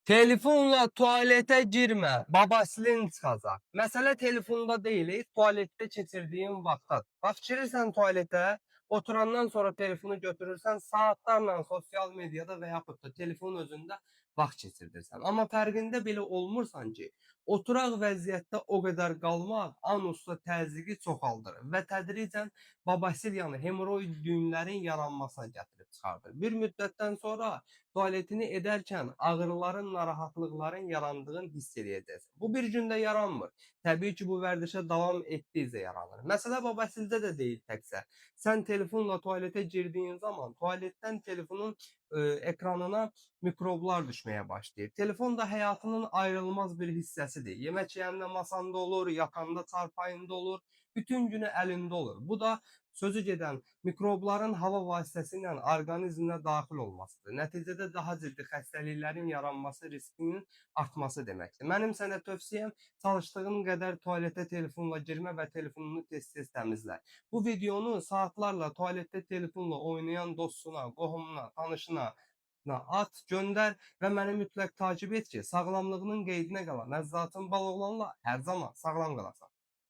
Telefonla tuvalete girme, babasilin çıxacaq. Məsələ telefonda deyil, tualetdə keçirdiyin vaxtdadır. Bax, girirsən tualetə, oturandan sonra telefonu götürürsən, saatlarla sosial mediada və yaxud da telefonun özündə vaxt keçirdirsən. Amma fərqində belə olmursan ki, oturaq vəziyyətdə o qədər qalmaq anusda təzyiqi çoxaldır və tədricən babasil, yəni hemoroid düyünlərin yaranmasına gətirib çıxardır. Bir müddətdən sonra tualetini edərkən ağrıların, narahatlıqların yarandığını hiss eləyəcəksən. Bu bir gündə yaranmır. Təbii ki, bu vərdişə davam etdikcə yaranır. Məsələ babasildə də deyil təkcə. Sən telefonla tualetə girdiyin zaman tualetdən telefonun ekranına mikroblar düşməyə başlayır. Telefon da həyatının ayrılmaz bir hissəsidir. Yemək yeyəndə masanda olur, yatanda çarpayında olur, bütün günü əlində olur. Bu da sözü gedən mikrobların hava vasitəsilə orqanizminə daxil olmasıdır. Nəticədə daha ciddi xəstəliklərin yaranması riskinin artması deməkdir. Mənim sənə tövsiyəm çalışdığın qədər tualetə telefonla girmə və telefonunu tez-tez təmizlə. Bu videonu saatlarla tualetdə telefonla oynayan dostuna, qohumuna, tanışına at, göndər və məni mütləq takip et ki, sağlamlığının qeydinə qalan Əzzatın Baloğlanla hər zaman sağlam qalasan.